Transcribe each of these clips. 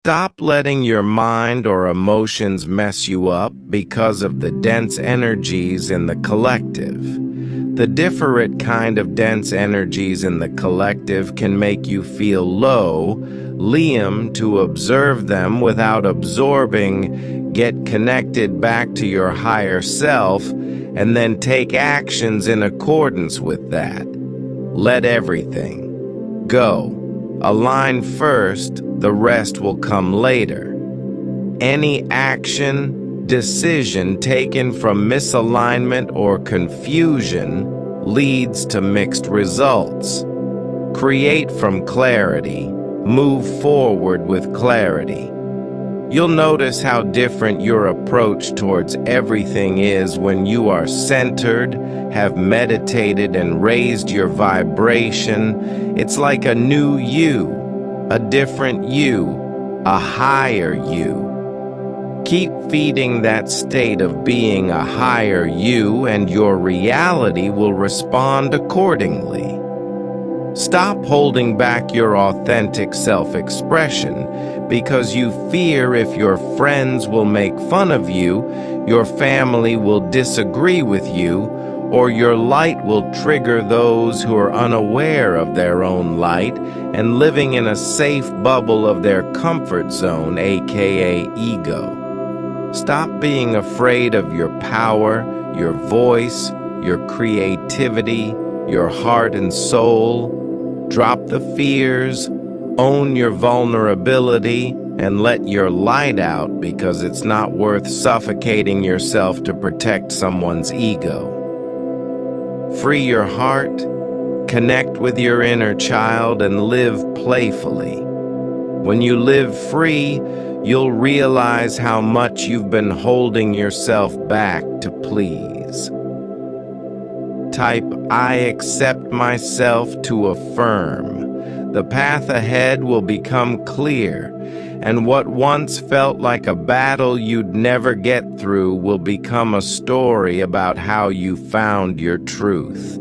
Stop letting your mind or emotions mess you up because of the dense energies in the collective. The different kind of dense energies in the collective can make you feel low. Liam, to observe them without absorbing, get connected back to your higher self, and then take actions in accordance with that. Let everything go. Align first, the rest will come later. Any action, decision taken from misalignment or confusion leads to mixed results. Create from clarity. Move forward with clarity. You'll notice how different your approach towards everything is when you are centered, have meditated and raised your vibration. It's like a new you, a different you, a higher you. Keep feeding that state of being a higher you, and your reality will respond accordingly. Stop holding back your authentic self-expression because you fear if your friends will make fun of you, your family will disagree with you, or your light will trigger those who are unaware of their own light and living in a safe bubble of their comfort zone, aka ego. Stop being afraid of your power, your voice, your creativity, your heart and soul. Drop the fears, own your vulnerability, and let your light out because it's not worth suffocating yourself to protect someone's ego. Free your heart, connect with your inner child, and live playfully. When you live free, you'll realize how much you've been holding yourself back to please. Type I accept myself to affirm. The path ahead will become clear, and what once felt like a battle you'd never get through will become a story about how you found your truth.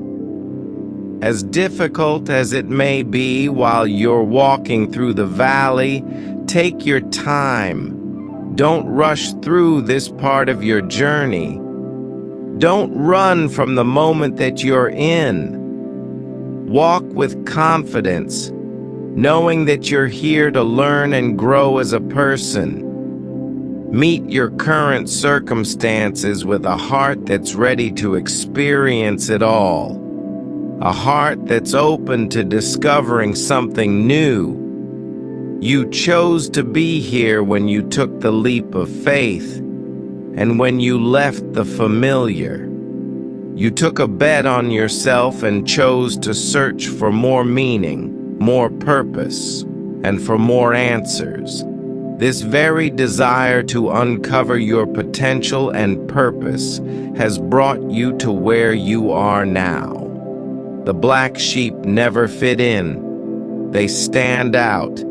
As difficult as it may be while you're walking through the valley, take your time. Don't rush through this part of your journey. Don't run from the moment that you're in. Walk with confidence, knowing that you're here to learn and grow as a person. Meet your current circumstances with a heart that's ready to experience it all. A heart that's open to discovering something new. You chose to be here when you took the leap of faith. And when you left the familiar, you took a bet on yourself and chose to search for more meaning, more purpose, and for more answers. This very desire to uncover your potential and purpose has brought you to where you are now. The black sheep never fit in. They stand out.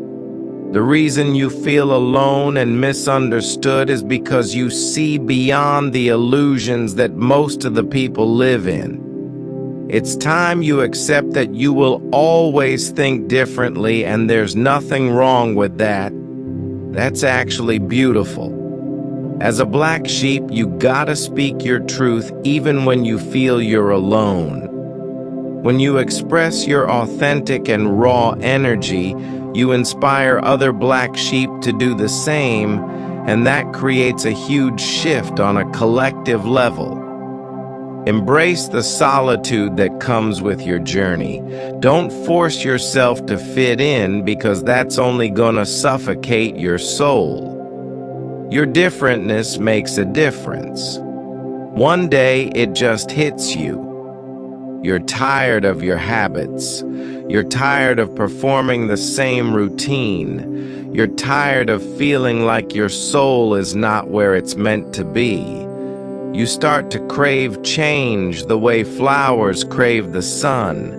The reason you feel alone and misunderstood is because you see beyond the illusions that most of the people live in. It's time you accept that you will always think differently, and there's nothing wrong with that. That's actually beautiful. As a black sheep, you gotta speak your truth even when you feel you're alone. When you express your authentic and raw energy, you inspire other black sheep to do the same, and that creates a huge shift on a collective level. Embrace the solitude that comes with your journey. Don't force yourself to fit in because that's only gonna suffocate your soul. Your differentness makes a difference. One day it just hits you. You're tired of your habits. You're tired of performing the same routine. You're tired of feeling like your soul is not where it's meant to be. You start to crave change the way flowers crave the sun.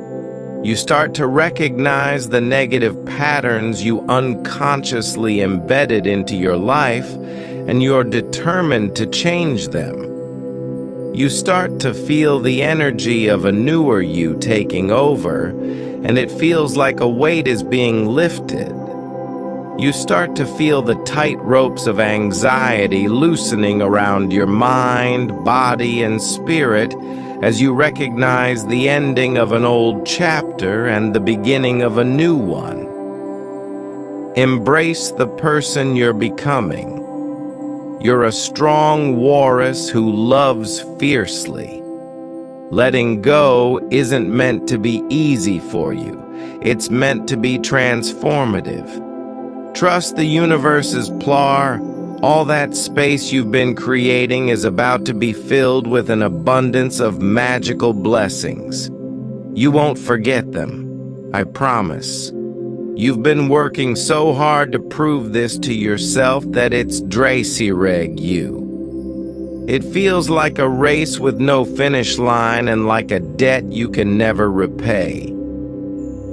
You start to recognize the negative patterns you unconsciously embedded into your life, and you're determined to change them. You start to feel the energy of a newer you taking over, and it feels like a weight is being lifted. You start to feel the tight ropes of anxiety loosening around your mind, body, and spirit as you recognize the ending of an old chapter and the beginning of a new one. Embrace the person you're becoming. You're a strong walrus who loves fiercely. Letting go isn't meant to be easy for you. It's meant to be transformative. Trust the universe's plar. All that space you've been creating is about to be filled with an abundance of magical blessings. You won't forget them, I promise. You've been working so hard to prove this to yourself that it's Dracy-reg you. It feels like a race with no finish line and like a debt you can never repay.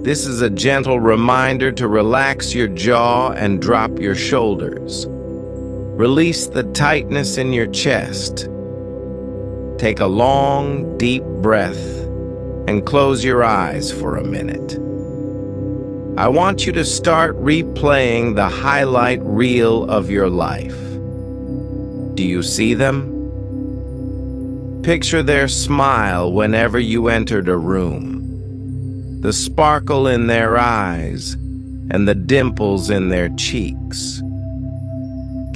This is a gentle reminder to relax your jaw and drop your shoulders. Release the tightness in your chest. Take a long, deep breath and close your eyes for a minute. I want you to start replaying the highlight reel of your life. Do you see them? Picture their smile whenever you entered a room. The sparkle in their eyes, and the dimples in their cheeks.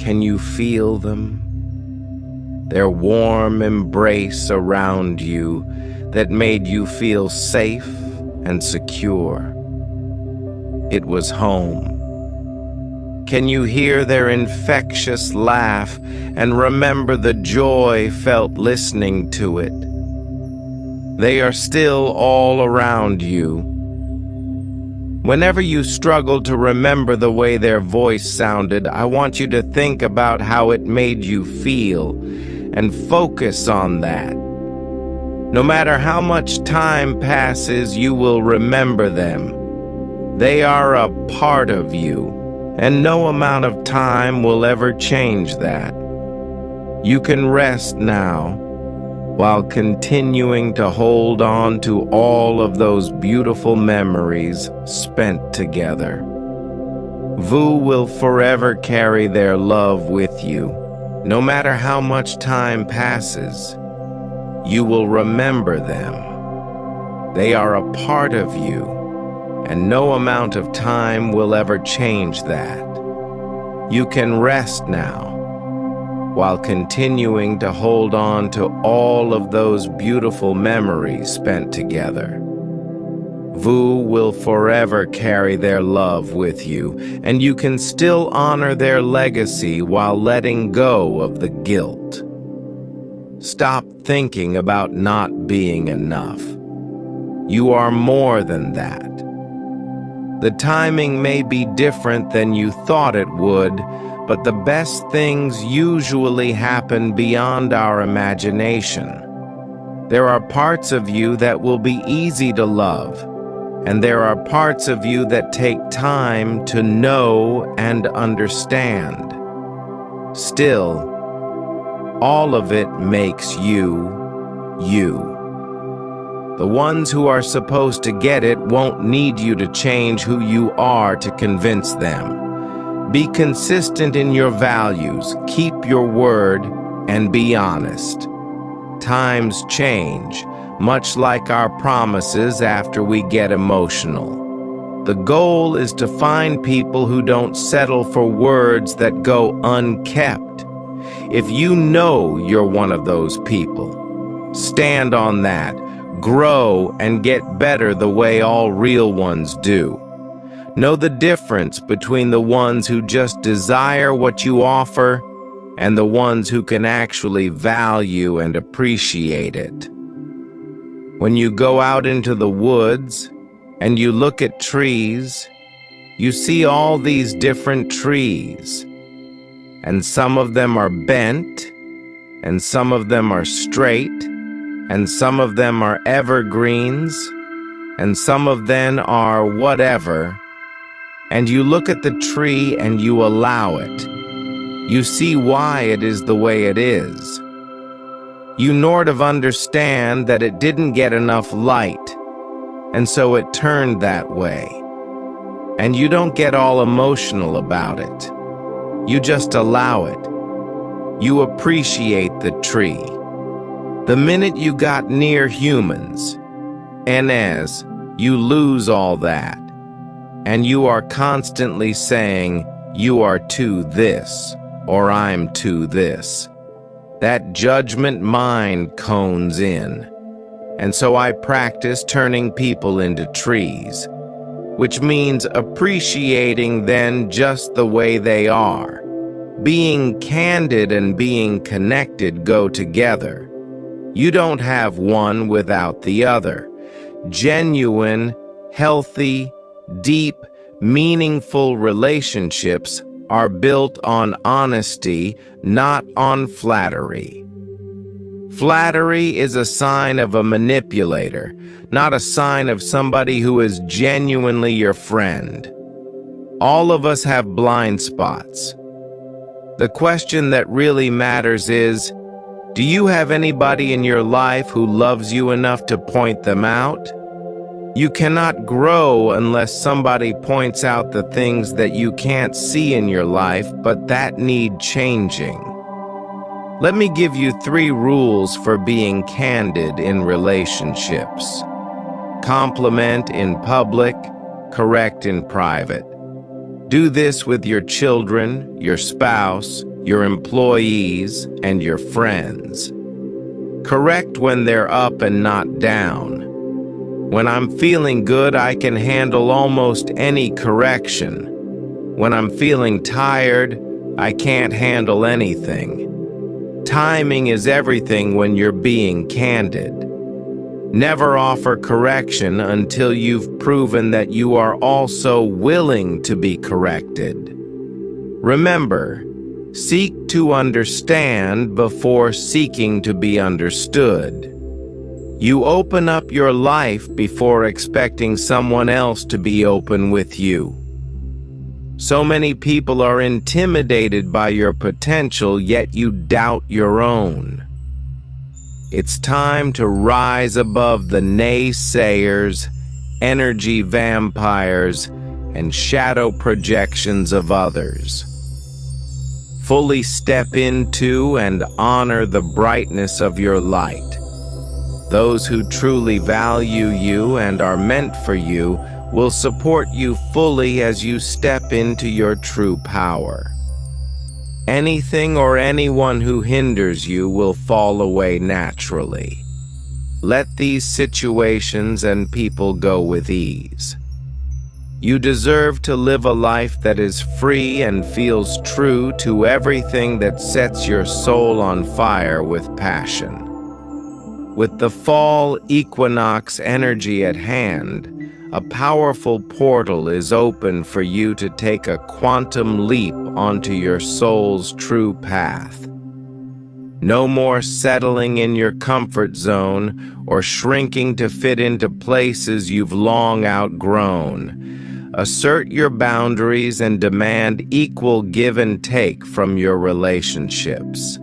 Can you feel them? Their warm embrace around you that made you feel safe and secure. It was home. Can you hear their infectious laugh and remember the joy felt listening to it? They are still all around you. Whenever you struggle to remember the way their voice sounded, I want you to think about how it made you feel and focus on that. No matter how much time passes, you will remember them. They are a part of you, and no amount of time will ever change that. You can rest now, while continuing to hold on to all of those beautiful memories spent together. Vu will forever carry their love with you. No matter how much time passes, you will remember them. They are a part of you, and no amount of time will ever change that. You can rest now, while continuing to hold on to all of those beautiful memories spent together. Vu will forever carry their love with you, and you can still honor their legacy while letting go of the guilt. Stop thinking about not being enough. You are more than that. The timing may be different than you thought it would, but the best things usually happen beyond our imagination. There are parts of you that will be easy to love, and there are parts of you that take time to know and understand. Still, all of it makes you, you. The ones who are supposed to get it won't need you to change who you are to convince them. Be consistent in your values, keep your word, and be honest. Times change, much like our promises after we get emotional. The goal is to find people who don't settle for words that go unkept. If you know you're one of those people, stand on that, grow, and get better the way all real ones do. Know the difference between the ones who just desire what you offer and the ones who can actually value and appreciate it. When you go out into the woods and you look at trees, you see all these different trees. And some of them are bent, and some of them are straight, and some of them are evergreens, and some of them are whatever. And you look at the tree and you allow it. You see why it is the way it is. You nort of understand that it didn't get enough light, and so it turned that way. And you don't get all emotional about it. You just allow it. You appreciate the tree. The minute you got near humans, NS, you lose all that. And you are constantly saying, you are to this, or I'm to this. That judgment mind cones in. And so I practice turning people into trees, which means appreciating them just the way they are. Being candid and being connected go together. You don't have one without the other. Genuine, healthy, deep, meaningful relationships are built on honesty, not on flattery. Flattery is a sign of a manipulator, not a sign of somebody who is genuinely your friend. All of us have blind spots. The question that really matters is, do you have anybody in your life who loves you enough to point them out? You cannot grow unless somebody points out the things that you can't see in your life, but that need changing. Let me give you 3 rules for being candid in relationships. Compliment in public, correct in private. Do this with your children, your spouse, your employees, and your friends. Correct when they're up and not down. When I'm feeling good, I can handle almost any correction. When I'm feeling tired, I can't handle anything. Timing is everything when you're being candid. Never offer correction until you've proven that you are also willing to be corrected. Remember, seek to understand before seeking to be understood. You open up your life before expecting someone else to be open with you. So many people are intimidated by your potential, yet you doubt your own. It's time to rise above the naysayers, energy vampires, and shadow projections of others. Fully step into and honor the brightness of your light. Those who truly value you and are meant for you will support you fully as you step into your true power. Anything or anyone who hinders you will fall away naturally. Let these situations and people go with ease. You deserve to live a life that is free and feels true to everything that sets your soul on fire with passion. With the fall equinox energy at hand, a powerful portal is open for you to take a quantum leap onto your soul's true path. No more settling in your comfort zone or shrinking to fit into places you've long outgrown. Assert your boundaries and demand equal give and take from your relationships.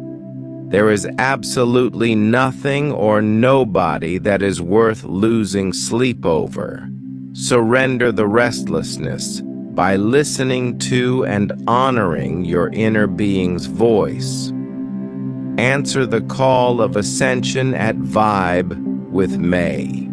There is absolutely nothing or nobody that is worth losing sleep over. Surrender the restlessness by listening to and honoring your inner being's voice. Answer the call of ascension at Vibe with May.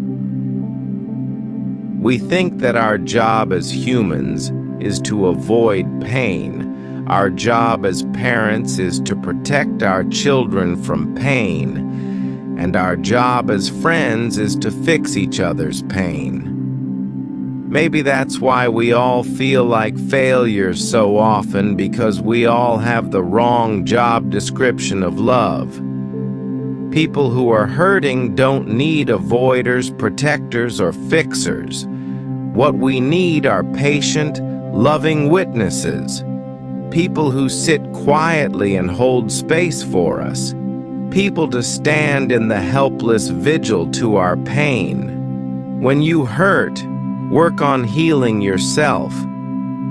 We think that our job as humans is to avoid pain. Our job as parents is to protect our children from pain. And our job as friends is to fix each other's pain. Maybe that's why we all feel like failures so often, because we all have the wrong job description of love. People who are hurting don't need avoiders, protectors, or fixers. What we need are patient, loving witnesses. People who sit quietly and hold space for us. People to stand in the helpless vigil to our pain. When you hurt, work on healing yourself.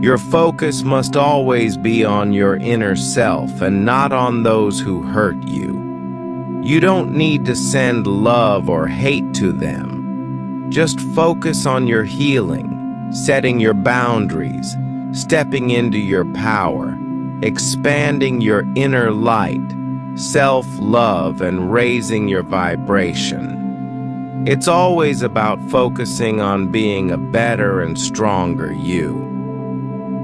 Your focus must always be on your inner self and not on those who hurt you. You don't need to send love or hate to them. Just focus on your healing. setting your boundaries, stepping into your power, expanding your inner light, self-love, and raising your vibration. It's always about focusing on being a better and stronger you.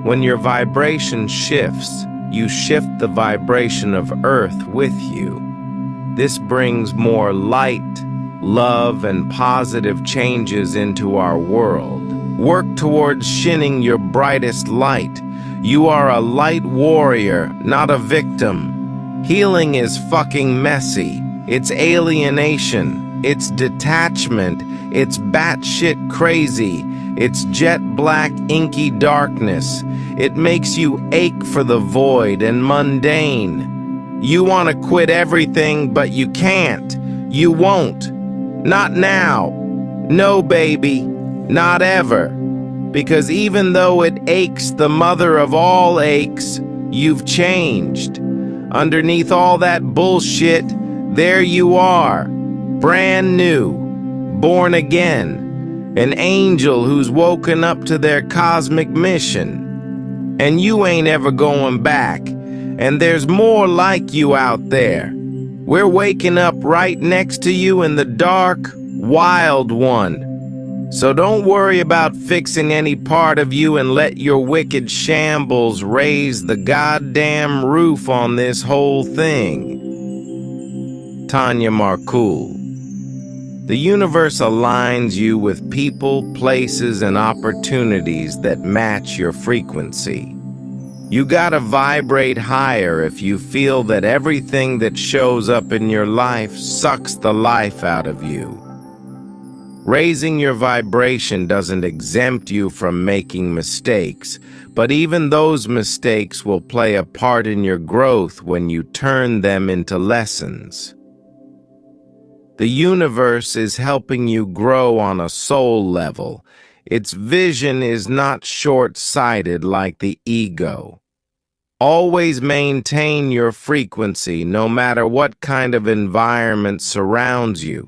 When your vibration shifts, you shift the vibration of Earth with you. This brings more light, love, and positive changes into our world. Work towards shining your brightest light. You are a light warrior, not a victim. Healing is fucking messy. It's alienation. It's detachment. It's batshit crazy. It's jet black, inky darkness. It makes you ache for the void and mundane. You want to quit everything, but you can't. You won't. Not now. No, baby. Not ever. Because even though it aches the mother of all aches, you've changed. Underneath all that bullshit, there you are. Brand new. Born again. An angel who's woken up to their cosmic mission. And you ain't ever going back. And there's more like you out there. We're waking up right next to you in the dark, wild one. So don't worry about fixing any part of you and let your wicked shambles raise the goddamn roof on this whole thing. Tanya Markul. The universe aligns you with people, places, and opportunities that match your frequency. You gotta vibrate higher if you feel that everything that shows up in your life sucks the life out of you. Raising your vibration doesn't exempt you from making mistakes, but even those mistakes will play a part in your growth when you turn them into lessons. The universe is helping you grow on a soul level. Its vision is not short-sighted like the ego. Always maintain your frequency no matter what kind of environment surrounds you.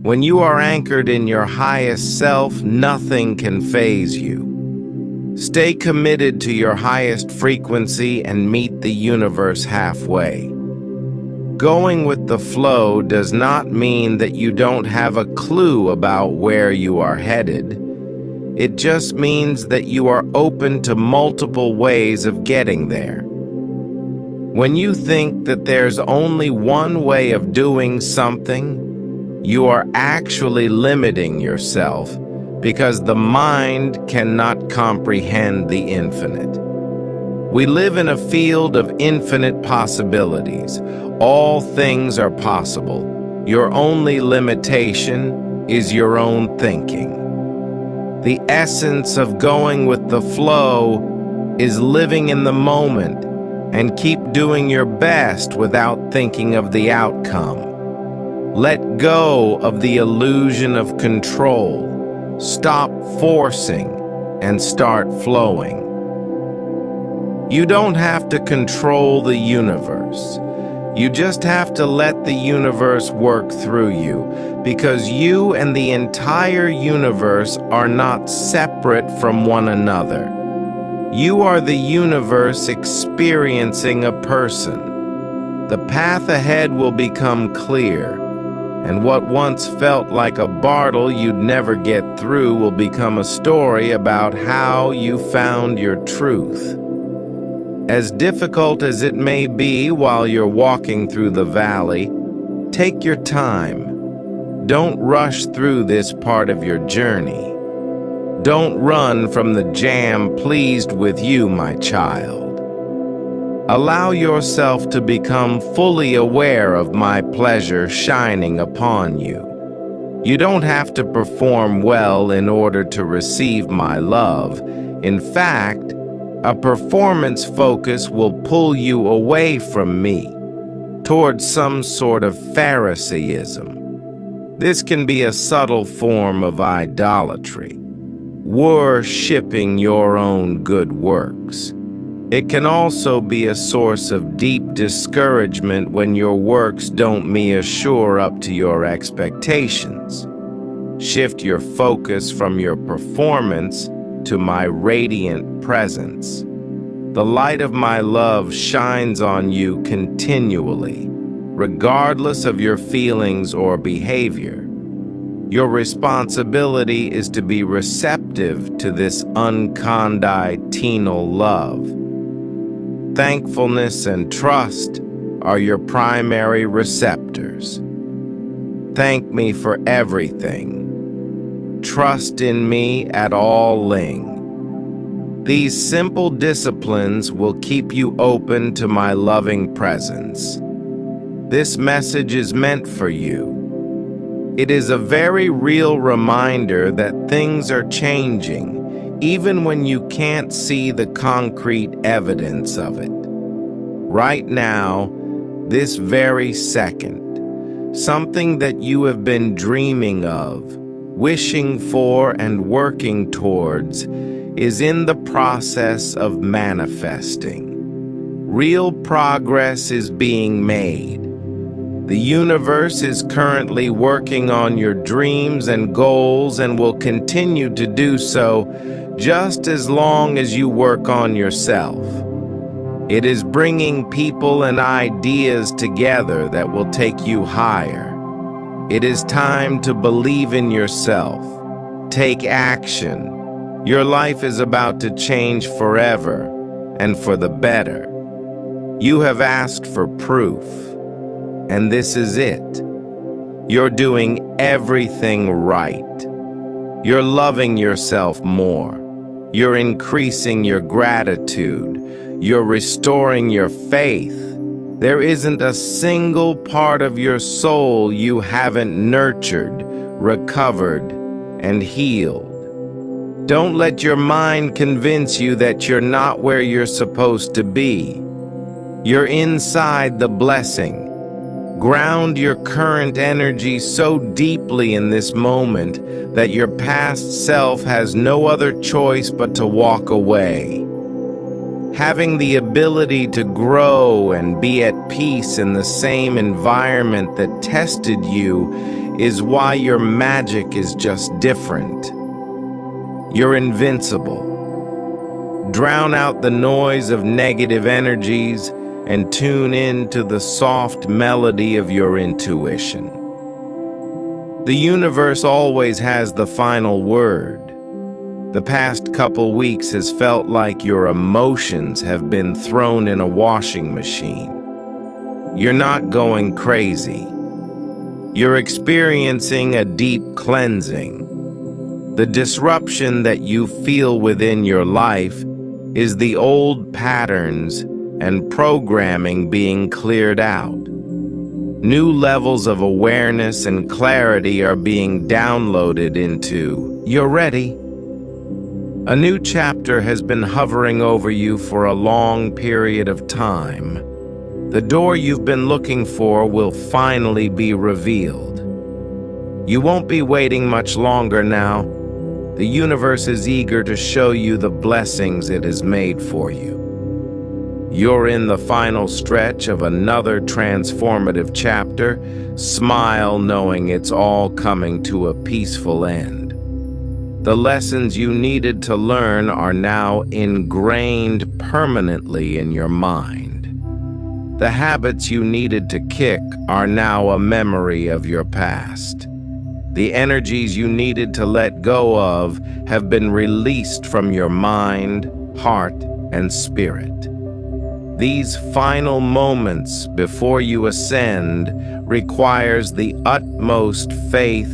When you are anchored in your highest self, nothing can faze you. Stay committed to your highest frequency and meet the universe halfway. Going with the flow does not mean that you don't have a clue about where you are headed. It just means that you are open to multiple ways of getting there. When you think that there's only one way of doing something, you are actually limiting yourself because the mind cannot comprehend the infinite. We live in a field of infinite possibilities. All things are possible. Your only limitation is your own thinking. The essence of going with the flow is living in the moment and keep doing your best without thinking of the outcome. Let go of the illusion of control. Stop forcing and start flowing. You don't have to control the universe. You just have to let the universe work through you, because you and the entire universe are not separate from one another. You are the universe experiencing a person. The path ahead will become clear, and what once felt like a bartle you'd never get through will become a story about how you found your truth. As difficult as it may be while you're walking through the valley, take your time. Don't rush through this part of your journey. Don't run from the jam pleased with you, my child. Allow yourself to become fully aware of my pleasure shining upon you. You don't have to perform well in order to receive my love. In fact, a performance focus will pull you away from me, towards some sort of Phariseeism. This can be a subtle form of idolatry, worshipping your own good works. It can also be a source of deep discouragement when your works don't measure up to your expectations. Shift your focus from your performance to my radiant presence. The light of my love shines on you continually, regardless of your feelings or behavior. Your responsibility is to be receptive to this unconditional love. Thankfulness and trust are your primary receptors. Thank me for everything. Trust in me at all ling. These simple disciplines will keep you open to my loving presence. This message is meant for you. It is a very real reminder that things are changing, even when you can't see the concrete evidence of it. Right now, this very second, something that you have been dreaming of, wishing for, and working towards is in the process of manifesting. Real progress is being made. The universe is currently working on your dreams and goals and will continue to do so just as long as you work on yourself. It is bringing people and ideas together that will take you higher. It is time to believe in yourself. Take action. Your life is about to change forever and for the better. You have asked for proof, and this is it. You're doing everything right. You're loving yourself more. You're increasing your gratitude. You're restoring your faith. There isn't a single part of your soul you haven't nurtured, recovered, and healed. Don't let your mind convince you that you're not where you're supposed to be. You're inside the blessing. Ground your current energy so deeply in this moment that your past self has no other choice but to walk away. Having the ability to grow and be at peace in the same environment that tested you is why your magic is just different. You're invincible. Drown out the noise of negative energies and tune in to the soft melody of your intuition. The universe always has the final word. The past couple weeks has felt like your emotions have been thrown in a washing machine. You're not going crazy. You're experiencing a deep cleansing. The disruption that you feel within your life is the old patterns and programming being cleared out. New levels of awareness and clarity are being downloaded into. You're ready. A new chapter has been hovering over you for a long period of time. The door you've been looking for will finally be revealed. You won't be waiting much longer now. The universe is eager to show you the blessings it has made for you. You're in the final stretch of another transformative chapter. Smile knowing it's all coming to a peaceful end. The lessons you needed to learn are now ingrained permanently in your mind. The habits you needed to kick are now a memory of your past. The energies you needed to let go of have been released from your mind, heart, and spirit. These final moments before you ascend requires the utmost faith,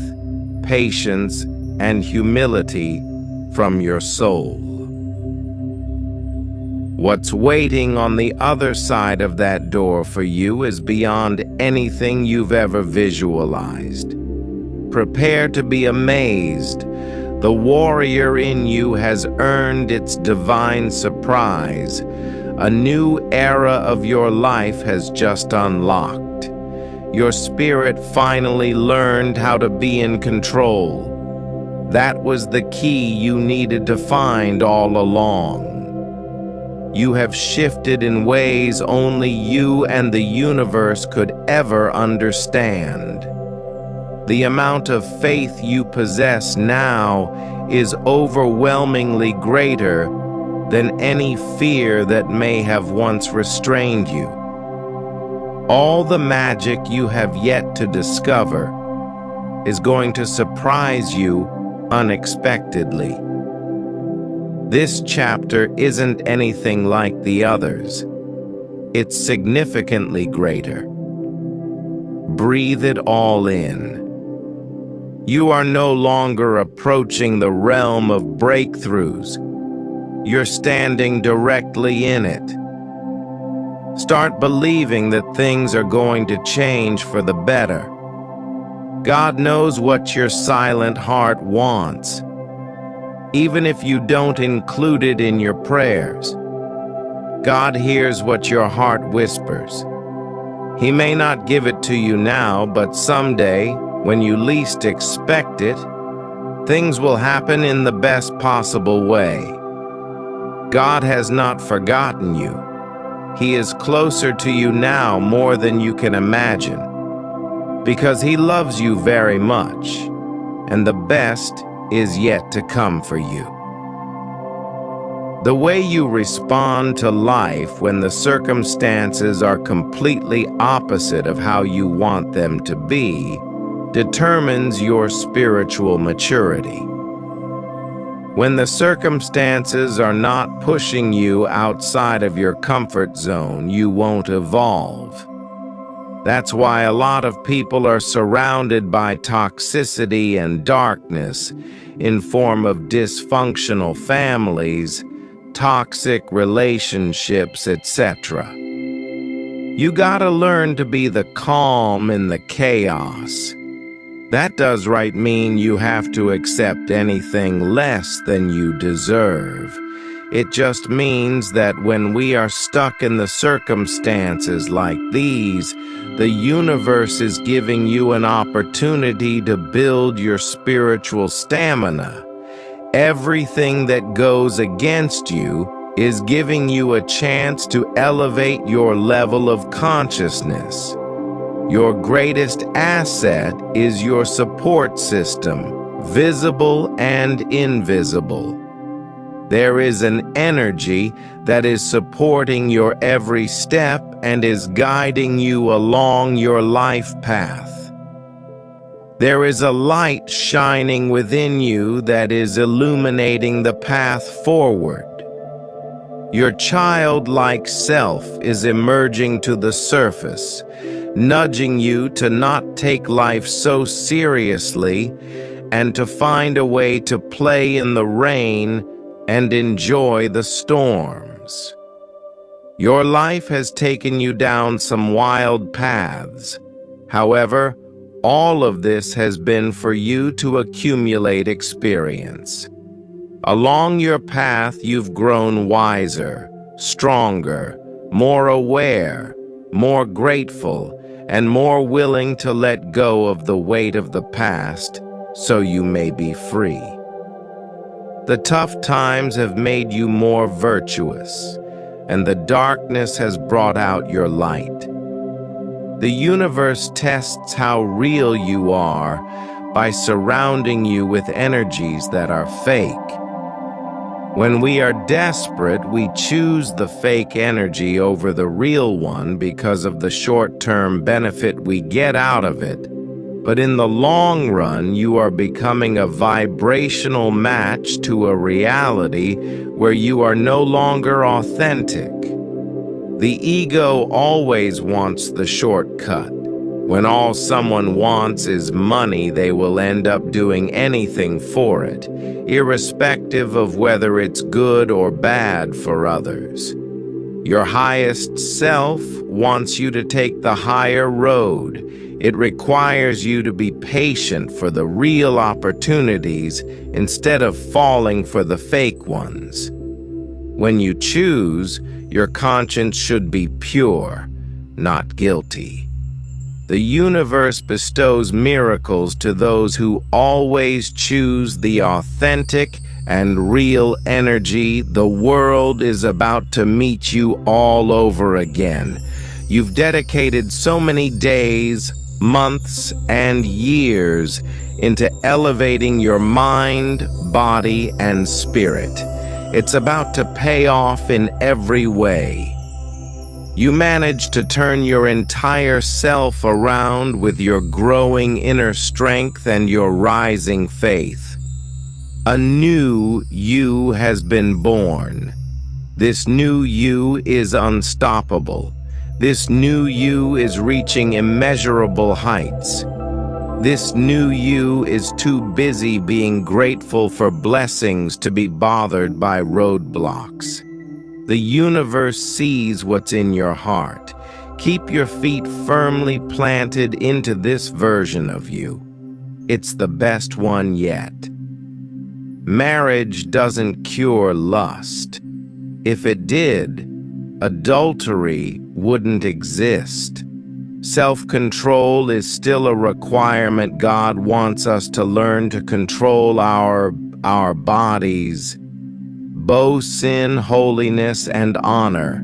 patience, and humility from your soul. What's waiting on the other side of that door for you is beyond anything you've ever visualized. Prepare to be amazed. The warrior in you has earned its divine surprise. A new era of your life has just unlocked. Your spirit finally learned how to be in control. That was the key you needed to find all along. You have shifted in ways only you and the universe could ever understand. The amount of faith you possess now is overwhelmingly greater than any fear that may have once restrained you. All the magic you have yet to discover is going to surprise you unexpectedly. This chapter isn't anything like the others. It's significantly greater. Breathe it all in. You are no longer approaching the realm of breakthroughs. You're standing directly in it. Start believing that things are going to change for the better. God knows what your silent heart wants, even if you don't include it in your prayers. God hears what your heart whispers. He may not give it to you now, but someday, when you least expect it, things will happen in the best possible way. God has not forgotten you. He is closer to you now more than you can imagine, because He loves you very much, and the best is yet to come for you. The way you respond to life when the circumstances are completely opposite of how you want them to be determines your spiritual maturity. When the circumstances are not pushing you outside of your comfort zone, you won't evolve. That's why a lot of people are surrounded by toxicity and darkness in form of dysfunctional families, toxic relationships, etc. You gotta learn to be the calm in the chaos. That does right mean you have to accept anything less than you deserve. It just means that when we are stuck in the circumstances like these, the universe is giving you an opportunity to build your spiritual stamina. Everything that goes against you is giving you a chance to elevate your level of consciousness. Your greatest asset is your support system, visible and invisible. There is an energy that is supporting your every step and is guiding you along your life path. There is a light shining within you that is illuminating the path forward. Your childlike self is emerging to the surface, nudging you to not take life so seriously and to find a way to play in the rain and enjoy the storms. Your life has taken you down some wild paths. However, all of this has been for you to accumulate experience. Along your path, you've grown wiser, stronger, more aware, more grateful, and more willing to let go of the weight of the past so you may be free. The tough times have made you more virtuous, and the darkness has brought out your light. The universe tests how real you are by surrounding you with energies that are fake. When we are desperate, we choose the fake energy over the real one because of the short-term benefit we get out of it. But in the long run, you are becoming a vibrational match to a reality where you are no longer authentic. The ego always wants the shortcut. When all someone wants is money, they will end up doing anything for it, irrespective of whether it's good or bad for others. Your highest self wants you to take the higher road. It requires you to be patient for the real opportunities instead of falling for the fake ones. When you choose, your conscience should be pure, not guilty. The universe bestows miracles to those who always choose the authentic and real energy. The world is about to meet you all over again. You've dedicated so many days, months, and years into elevating your mind, body, and spirit. It's about to pay off in every way. You manage to turn your entire self around with your growing inner strength and your rising faith. A new you has been born. This new you is unstoppable. This new you is reaching immeasurable heights. This new you is too busy being grateful for blessings to be bothered by roadblocks. The universe sees what's in your heart. Keep your feet firmly planted into this version of you. It's the best one yet. Marriage doesn't cure lust. If it did, adultery wouldn't exist. Self-control is still a requirement. God wants us to learn to control our bodies. Bow, sin, holiness, and honor.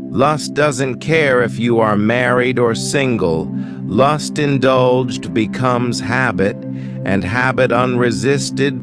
Lust doesn't care if you are married or single. Lust indulged becomes habit, and habit unresisted